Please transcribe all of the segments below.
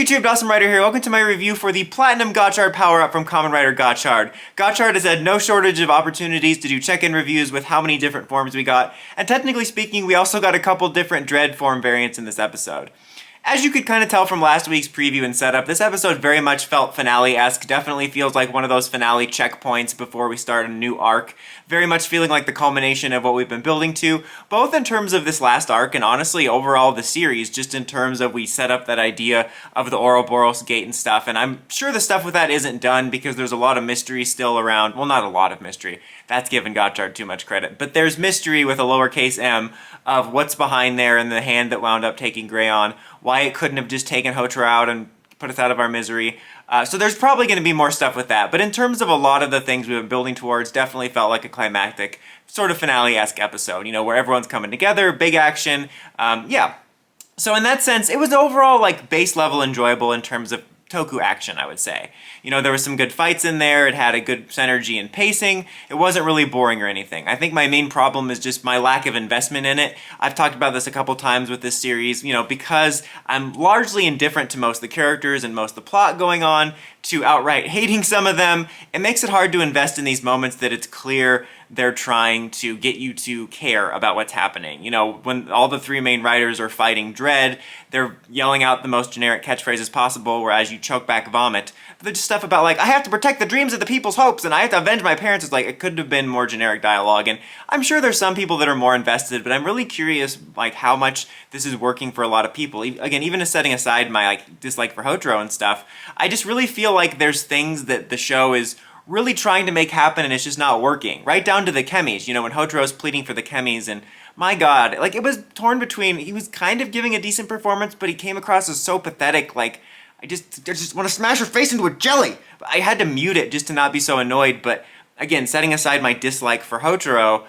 Hey YouTube, Awesome Rider here. Welcome to my review for the Platium Gotchard power-up from Kamen Rider Gotards. Gotchard has had no shortage of opportunities to do check-in reviews with how many different forms we got, and technically speaking, we also got a couple different Dread form variants in this episode. As you could kind of tell from last week's preview and setup, this episode very much felt finale-esque, definitely feels like one of those finale checkpoints before we start a new arc, very much feeling like the culmination of what we've been building to, both in terms of this last arc and honestly overall the series, just in terms of we set up that idea of the Ouroboros gate and stuff, and I'm sure the stuff with that isn't done because there's a lot of mystery still around. Well, not a lot of mystery, that's giving Gotchard too much credit, but there's mystery with a lowercase m of what's behind there and the hand that wound up taking Greyon, why it couldn't have just taken Hotra out and put us out of our misery. So there's probably going to be more stuff with that. But in terms of a lot of the things we've been building towards, definitely felt like a climactic, sort of finale-esque episode, you know, where everyone's coming together, big action, yeah. So in that sense, it was overall like base level enjoyable in terms of toku action, I would say. You know, there were some good fights in there, it had a good synergy and pacing, it wasn't really boring or anything. I think my main problem is just my lack of investment in it. I've talked about this a couple times with this series, you know, because I'm largely indifferent to most of the characters and most of the plot going on, to outright hating some of them, it makes it hard to invest in these moments that it's clear they're trying to get you to care about what's happening. You know, when all the three main riders are fighting Dread, they're yelling out the most generic catchphrases possible, whereas you choke back vomit. But there's just stuff about like, I have to protect the dreams of the people's hopes, and I have to avenge my parents. It's like, it couldn't have been more generic dialogue, and I'm sure there's some people that are more invested, but I'm really curious like how much this is working for a lot of people. Again, even setting aside my like dislike for Hotro and stuff, I just really feel like there's things that the show is really trying to make happen and it's just not working. Right down to the Chemys, you know, when Hotro's pleading for the Chemys, and my god, like it was torn between, he was kind of giving a decent performance, but he came across as so pathetic, like, I just want to smash her face into a jelly! I had to mute it just to not be so annoyed, but again, setting aside my dislike for Hotaro,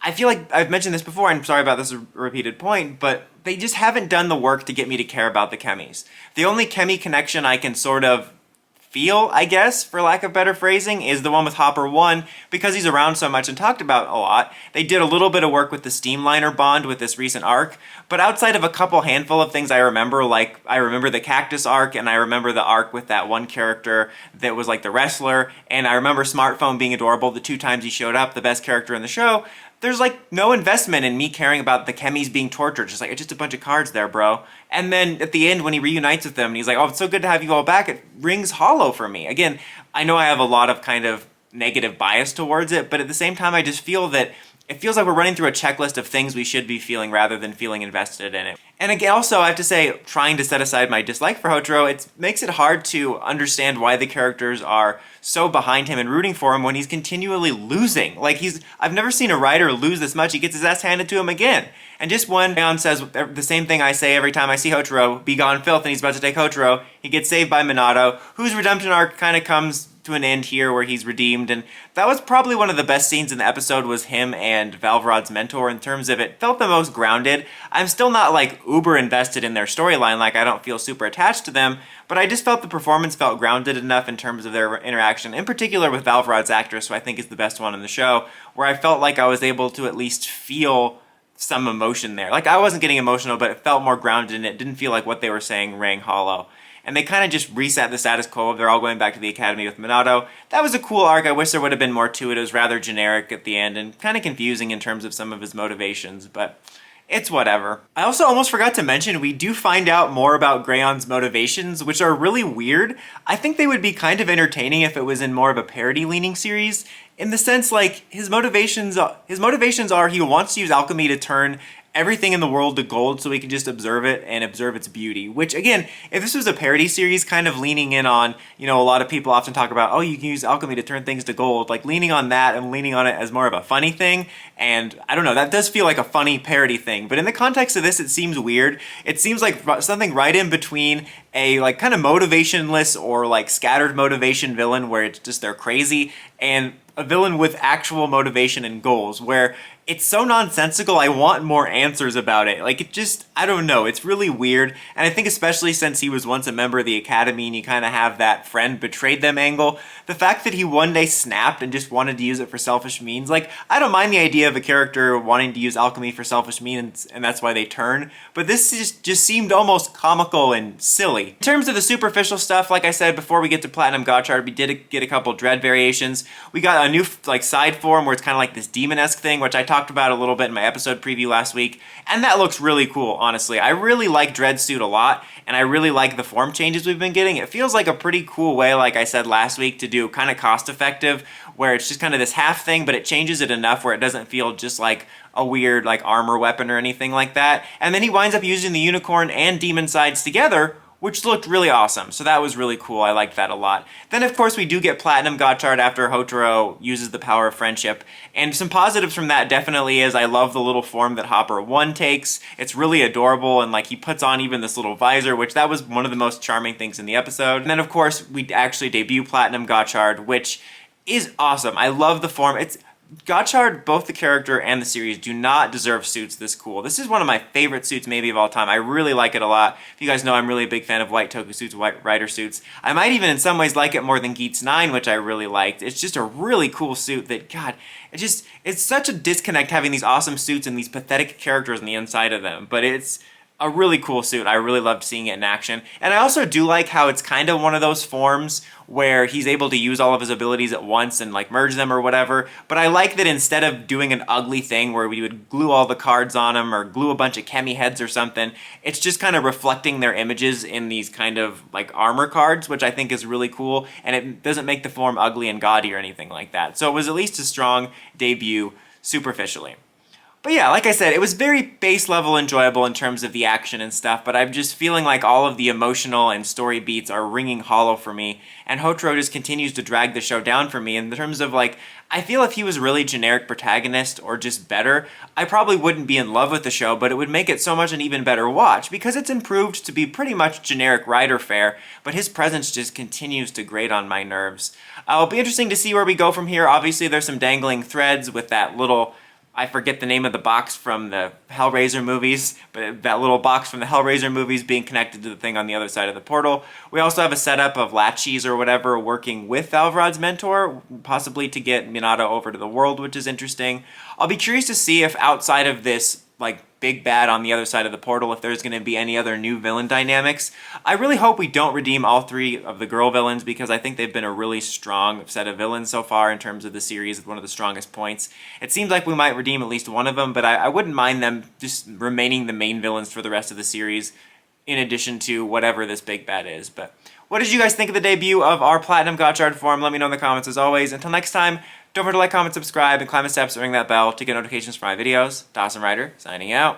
I feel like I've mentioned this before, I'm sorry about this repeated point, but they just haven't done the work to get me to care about the Chemys. The only Chemy connection I can sort of feel, I guess, for lack of better phrasing, is the one with Hopper 1, because he's around so much and talked about a lot. They did a little bit of work with the Steamliner bond with this recent arc, but outside of a couple handful of things I remember, like I remember the Cactus arc, and I remember the arc with that one character that was like the wrestler, and I remember Smartphone being adorable the 2 times he showed up, the best character in the show. There's like no investment in me caring about the Chemys being tortured. Just like, it's just a bunch of cards there, bro. And then at the end when he reunites with them and he's like, oh, it's so good to have you all back, it rings hollow for me. Again, I know I have a lot of kind of negative bias towards it, but at the same time I just feel that it feels like we're running through a checklist of things we should be feeling rather than feeling invested in it. And again, also, I have to say, trying to set aside my dislike for Hotaro, it makes it hard to understand why the characters are so behind him and rooting for him when he's continually losing. Like, I've never seen a rider lose this much, he gets his ass handed to him again. And just when Leon says the same thing I say every time I see Hotaro, be gone filth, and he's about to take Hotaro, he gets saved by Minato, whose redemption arc kind of comes to an end here where he's redeemed, and that was probably one of the best scenes in the episode, was him and Valverod's mentor in terms of it felt the most grounded. I'm still not like uber invested in their storyline, like I don't feel super attached to them, but I just felt the performance felt grounded enough in terms of their interaction, in particular with Valverod's actress, who I think is the best one in the show, where I felt like I was able to at least feel some emotion there. Like I wasn't getting emotional, but it felt more grounded and it didn't feel like what they were saying rang hollow. And they kind of just reset the status quo. They're all going back to the academy with Minato. That was a cool arc. I wish there would have been more to it. It was rather generic at the end and kind of confusing in terms of some of his motivations, but it's whatever. I also almost forgot to mention, we do find out more about Greyon's motivations, which are really weird. I think they would be kind of entertaining if it was in more of a parody-leaning series, in the sense like his motivations are he wants to use alchemy to turn everything in the world to gold so we can just observe it and observe its beauty. Which again, if this was a parody series kind of leaning in on, you know, a lot of people often talk about, oh, you can use alchemy to turn things to gold, like leaning on that and leaning on it as more of a funny thing. And I don't know, that does feel like a funny parody thing. But in the context of this, it seems weird. It seems like something right in between a like kind of motivationless or like scattered motivation villain where it's just they're crazy, and a villain with actual motivation and goals, where it's so nonsensical, I want more answers about it. Like, it just, I don't know, it's really weird. And I think especially since he was once a member of the Academy and you kind of have that friend betrayed them angle, the fact that he one day snapped and just wanted to use it for selfish means, like, I don't mind the idea of a character wanting to use alchemy for selfish means and that's why they turn, but this just seemed almost comical and silly. In terms of the superficial stuff, like I said, before we get to Platium Gotchard, we did get a couple Dread variations. We got a new, like, side form where it's kind of like this demon-esque thing, which I talked about a little bit in my episode preview last week, and that looks really cool, honestly. I really like Dread's suit a lot, and I really like the form changes we've been getting. It feels like a pretty cool way, like I said last week, to do kind of cost-effective, where it's just kind of this half thing, but it changes it enough where it doesn't feel just like a weird, like, armor weapon or anything like that. And then he winds up using the unicorn and demon sides together, which looked really awesome. So that was really cool. I liked that a lot. Then, of course, we do get Platium Gotchard after Hotaro uses the power of friendship. And some positives from that definitely is I love the little form that Hopper 1 takes. It's really adorable, and like he puts on even this little visor, which that was one of the most charming things in the episode. And then, of course, we actually debut Platium Gotchard, which is awesome. I love the form. Gotchard, both the character and the series, do not deserve suits this cool. This is one of my favorite suits maybe of all time. I really like it a lot. If you guys know, I'm really a big fan of white tokusatsu, white rider suits. I might even in some ways like it more than Geats 9, which I really liked. It's just a really cool suit that, God, it's such a disconnect having these awesome suits and these pathetic characters on the inside of them. But it's a really cool suit. I really loved seeing it in action. And I also do like how it's kind of one of those forms where he's able to use all of his abilities at once and like merge them or whatever. But I like that instead of doing an ugly thing where we would glue all the cards on him or glue a bunch of Chemy heads or something, it's just kind of reflecting their images in these kind of like armor cards, which I think is really cool. And it doesn't make the form ugly and gaudy or anything like that. So it was at least a strong debut superficially. But yeah, like I said, it was very base level enjoyable in terms of the action and stuff, but I'm just feeling like all of the emotional and story beats are ringing hollow for me, and Hotaro just continues to drag the show down for me in terms of like, I feel if he was really generic protagonist or just better, I probably wouldn't be in love with the show, but it would make it so much an even better watch, because it's improved to be pretty much generic rider fare, but his presence just continues to grate on my nerves. It'll be interesting to see where we go from here. Obviously there's some dangling threads with that little, I forget the name of the box from the Hellraiser movies, but that little box from the Hellraiser movies being connected to the thing on the other side of the portal. We also have a setup of Lachis or whatever working with Alvarod's mentor, possibly to get Minato over to the world, which is interesting. I'll be curious to see if outside of this like big bad on the other side of the portal, if there's going to be any other new villain dynamics. I really hope we don't redeem all three of the girl villains, because I think they've been a really strong set of villains so far in terms of the series, one of the strongest points. It seems like we might redeem at least one of them, but I wouldn't mind them just remaining the main villains for the rest of the series, in addition to whatever this big bad is. But what did you guys think of the debut of our Platium Gotchard form? Let me know in the comments as always. Until next time, don't forget to like, comment, subscribe, and climb the steps and ring that bell to get notifications for my videos. Dawson Rider, signing out.